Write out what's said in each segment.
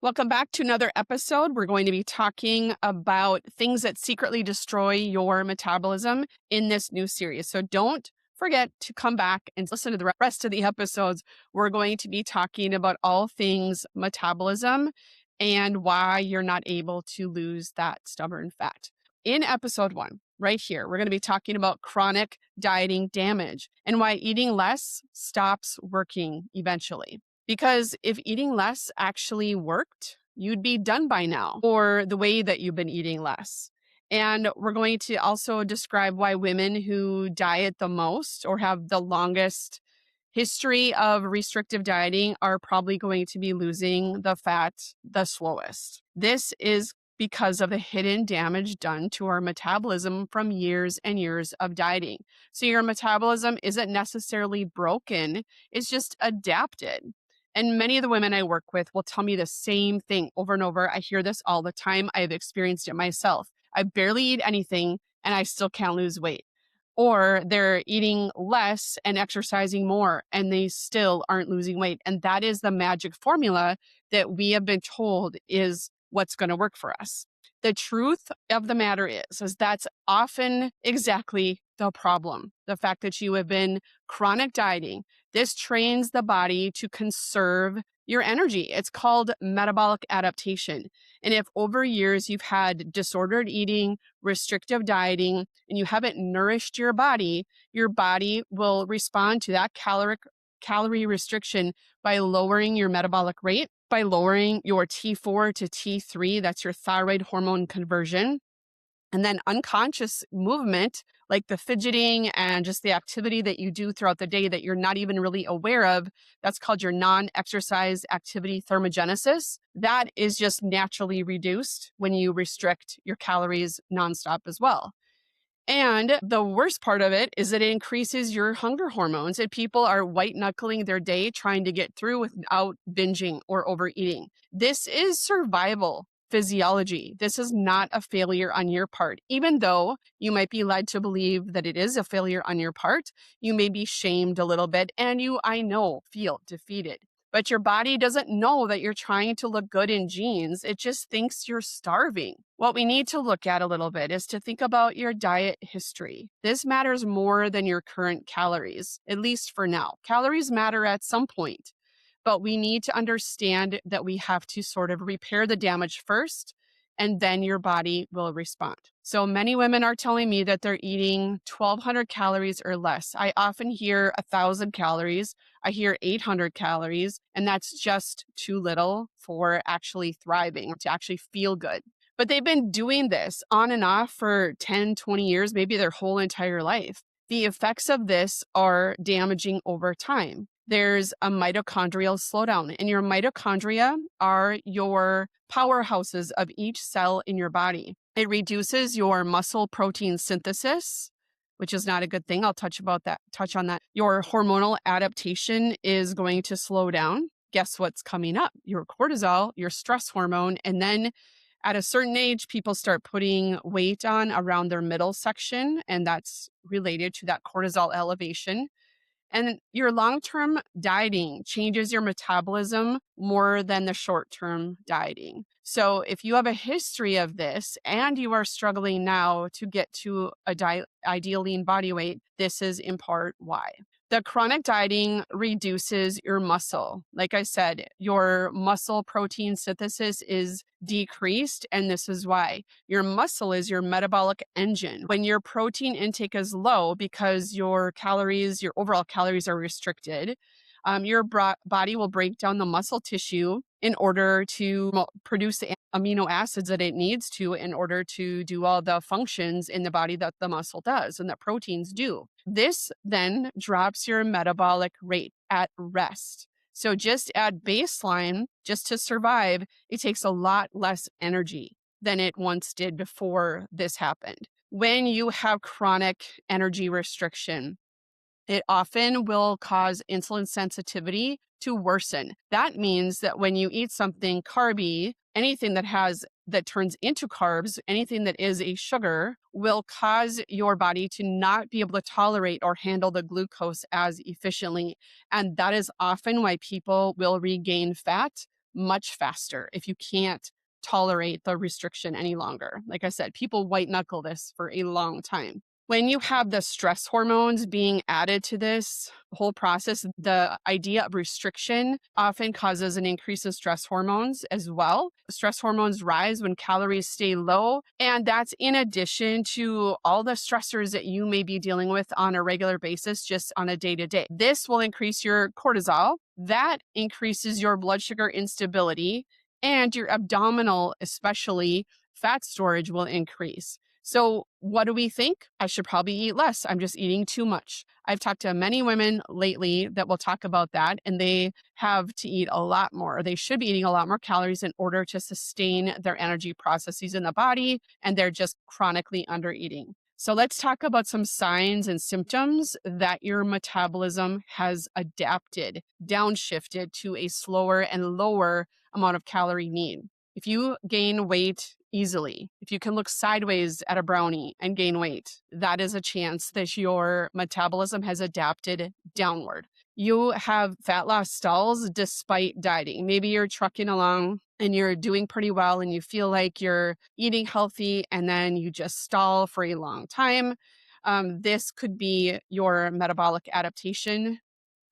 Welcome back to another episode. We're going to be talking about things that secretly destroy your metabolism in this new series. So don't forget to come back and listen to the rest of the episodes. We're going to be talking about all things metabolism and why you're not able to lose that stubborn fat. In episode 1, right here, we're going to be talking about chronic dieting damage and why eating less stops working eventually. Because if eating less actually worked, you'd be done by now, or the way that you've been eating less. And we're going to also describe why women who diet the most or have the longest history of restrictive dieting are probably going to be losing the fat the slowest. This is because of the hidden damage done to our metabolism from years and years of dieting. So your metabolism isn't necessarily broken, it's just adapted. And many of the women I work with will tell me the same thing over and over. I hear this all the time. I've experienced it myself. I barely eat anything and I still can't lose weight. Or they're eating less and exercising more and they still aren't losing weight. And that is the magic formula that we have been told is what's going to work for us. The truth of the matter is that's often exactly the problem. The fact that you have been chronic dieting, this trains the body to conserve your energy. It's called metabolic adaptation. And if over years you've had disordered eating, restrictive dieting, and you haven't nourished your body will respond to that calorie restriction by lowering your metabolic rate, by lowering your T4 to T3, that's your thyroid hormone conversion. And then unconscious movement, like the fidgeting and just the activity that you do throughout the day that you're not even really aware of, that's called your non-exercise activity thermogenesis. That is just naturally reduced when you restrict your calories nonstop as well. And the worst part of it is that it increases your hunger hormones, and people are white knuckling their day trying to get through without binging or overeating. This is survival physiology. This is not a failure on your part. Even though you might be led to believe that it is a failure on your part, you may be shamed a little bit and I know, feel defeated. But your body doesn't know that you're trying to look good in jeans. It just thinks you're starving. What we need to look at a little bit is to think about your diet history. This matters more than your current calories, at least for now. Calories matter at some point, but we need to understand that we have to sort of repair the damage first, and then your body will respond. So many women are telling me that they're eating 1,200 calories or less. I often hear 1,000 calories. I hear 800 calories, and that's just too little for actually thriving, to actually feel good. But they've been doing this on and off for 10, 20 years, maybe their whole entire life. The effects of this are damaging over time. There's a mitochondrial slowdown, and your mitochondria are your powerhouses of each cell in your body. It reduces your muscle protein synthesis, which is not a good thing. I'll touch on that. Your hormonal adaptation is going to slow down. Guess what's coming up? Your cortisol, your stress hormone. And then at a certain age, people start putting weight on around their middle section, and that's related to that cortisol elevation. And your long-term dieting changes your metabolism more than the short-term dieting. So if you have a history of this and you are struggling now to get to a ideal lean body weight, this is in part why. The chronic dieting reduces your muscle. Like I said, your muscle protein synthesis is decreased, and this is why. Your muscle is your metabolic engine. When your protein intake is low because your overall calories are restricted, your body will break down the muscle tissue in order to produce the amino acids that it needs to in order to do all the functions in the body that the muscle does and that proteins do. This then drops your metabolic rate at rest. So just at baseline, just to survive, it takes a lot less energy than it once did before this happened. When you have chronic energy restriction, it often will cause insulin sensitivity to worsen. That means that when you eat something carby, anything that turns into carbs, anything that is a sugar, will cause your body to not be able to tolerate or handle the glucose as efficiently. And that is often why people will regain fat much faster if you can't tolerate the restriction any longer. Like I said, people white knuckle this for a long time. When you have the stress hormones being added to this whole process, the idea of restriction often causes an increase in stress hormones as well. Stress hormones rise when calories stay low, and that's in addition to all the stressors that you may be dealing with on a regular basis, just on a day to day. This will increase your cortisol. That increases your blood sugar instability, and your abdominal, especially fat storage, will increase. So, what do we think? I should probably eat less. I'm just eating too much. I've talked to many women lately that will talk about that, and they have to eat a lot more. They should be eating a lot more calories in order to sustain their energy processes in the body, and they're just chronically under eating. So, let's talk about some signs and symptoms that your metabolism has adapted, downshifted to a slower and lower amount of calorie need. If you gain weight easily, if you can look sideways at a brownie and gain weight, that is a chance that your metabolism has adapted downward. You have fat loss stalls despite dieting. Maybe you're trucking along and you're doing pretty well and you feel like you're eating healthy and then you just stall for a long time. This could be your metabolic adaptation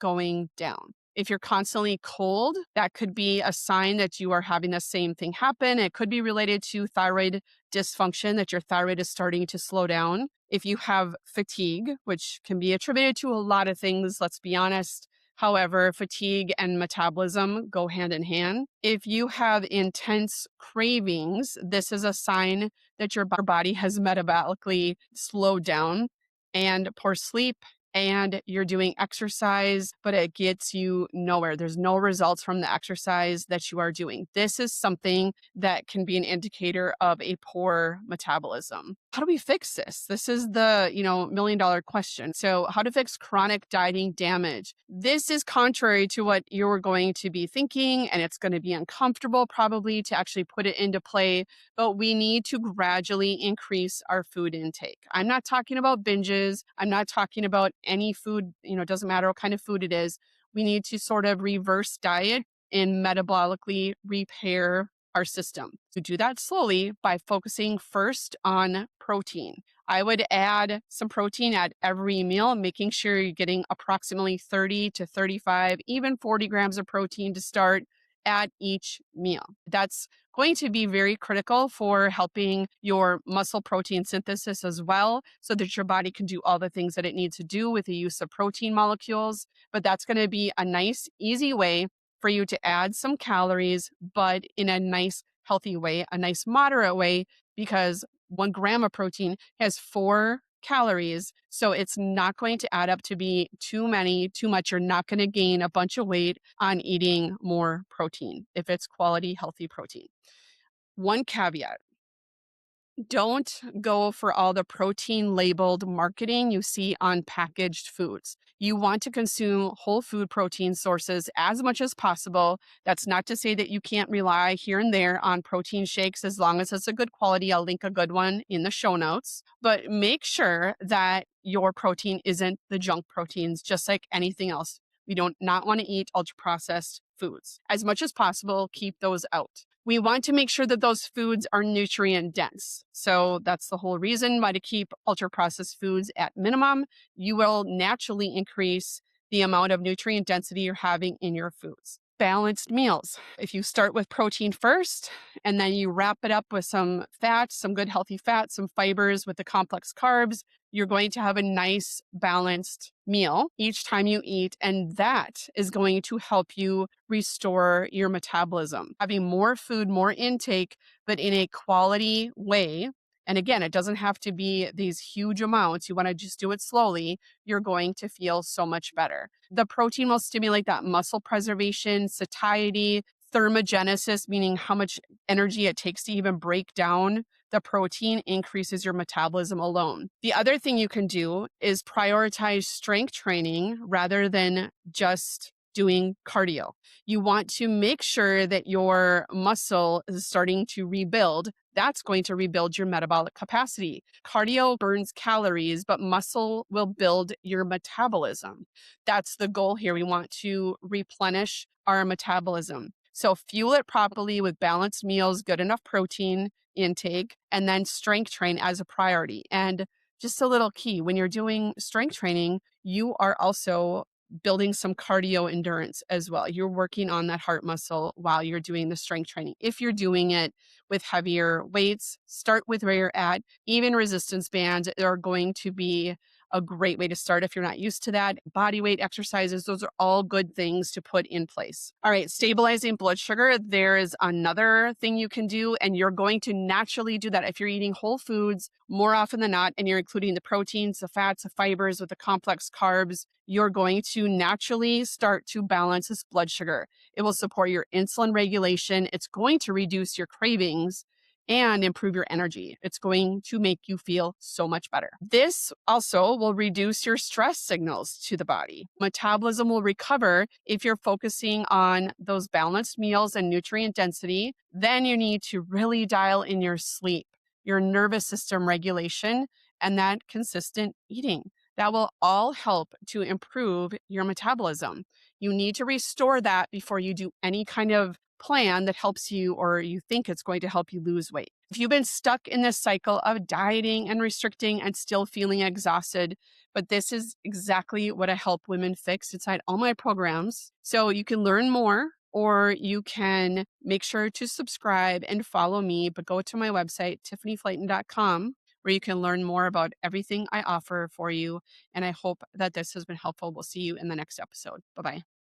going down. If you're constantly cold, that could be a sign that you are having the same thing happen. It could be related to thyroid dysfunction, that your thyroid is starting to slow down. If you have fatigue, which can be attributed to a lot of things, let's be honest. However, fatigue and metabolism go hand in hand. If you have intense cravings, this is a sign that your body has metabolically slowed down. And poor sleep, and you're doing exercise, but it gets you nowhere. There's no results from the exercise that you are doing. This is something that can be an indicator of a poor metabolism. How do we fix this? This is the, $1 million question. So, how to fix chronic dieting damage? This is contrary to what you're going to be thinking, and it's going to be uncomfortable probably to actually put it into play, but we need to gradually increase our food intake. I'm not talking about binges. I'm not talking about any food, it doesn't matter what kind of food it is. We need to sort of reverse diet and metabolically repair our system. To do that slowly by focusing first on protein. I would add some protein at every meal, making sure you're getting approximately 30 to 35, even 40 grams of protein to start at each meal. That's going to be very critical for helping your muscle protein synthesis as well, so that your body can do all the things that it needs to do with the use of protein molecules. But that's going to be a nice, easy way for you to add some calories, but in a nice, healthy way, a nice, moderate way, because 1 gram of protein has 4 calories. So it's not going to add up to be too much. You're not going to gain a bunch of weight on eating more protein if it's quality, healthy protein. One caveat: don't go for all the protein labeled marketing you see on packaged foods. You want to consume whole food protein sources as much as possible. That's not to say that you can't rely here and there on protein shakes as long as it's a good quality. I'll link a good one in the show notes. But make sure that your protein isn't the junk proteins, just like anything else. We don't not want to eat ultra processed foods. As much as possible, keep those out. We want to make sure that those foods are nutrient dense. So that's the whole reason why to keep ultra processed foods at minimum. You will naturally increase the amount of nutrient density you're having in your foods. Balanced meals. If you start with protein first, and then you wrap it up with some fat, some good healthy fat, some fibers with the complex carbs, you're going to have a nice balanced meal each time you eat. And that is going to help you restore your metabolism. Having more food, more intake, but in a quality way. And again, it doesn't have to be these huge amounts. You want to just do it slowly. You're going to feel so much better. The protein will stimulate that muscle preservation, satiety, thermogenesis, meaning how much energy it takes to even break down the protein, increases your metabolism alone. The other thing you can do is prioritize strength training rather than just doing cardio. You want to make sure that your muscle is starting to rebuild. That's going to rebuild your metabolic capacity. Cardio burns calories, but muscle will build your metabolism. That's the goal here. We want to replenish our metabolism. So fuel it properly with balanced meals, good enough protein intake, and then strength train as a priority. And just a little key, when you're doing strength training, you are also building some cardio endurance as well. You're working on that heart muscle while you're doing the strength training. If you're doing it with heavier weights, start with where you're at. Even resistance bands are going to be a great way to start if you're not used to that. Body weight exercises, those are all good things to put in place. All right, stabilizing blood sugar, there is another thing you can do, and you're going to naturally do that if you're eating whole foods more often than not, and you're including the proteins, the fats, the fibers with the complex carbs. You're going to naturally start to balance this blood sugar. It will support your insulin regulation. It's going to reduce your cravings and improve your energy. It's going to make you feel so much better. This also will reduce your stress signals to the body. Metabolism will recover if you're focusing on those balanced meals and nutrient density. Then you need to really dial in your sleep, your nervous system regulation, and that consistent eating. That will all help to improve your metabolism. You need to restore that before you do any kind of plan that helps you or you think it's going to help you lose weight. If you've been stuck in this cycle of dieting and restricting and still feeling exhausted, but this is exactly what I help women fix inside all my programs. So you can learn more or you can make sure to subscribe and follow me, but go to my website, tiffanyflayton.com, where you can learn more about everything I offer for you. And I hope that this has been helpful. We'll see you in the next episode. Bye-bye.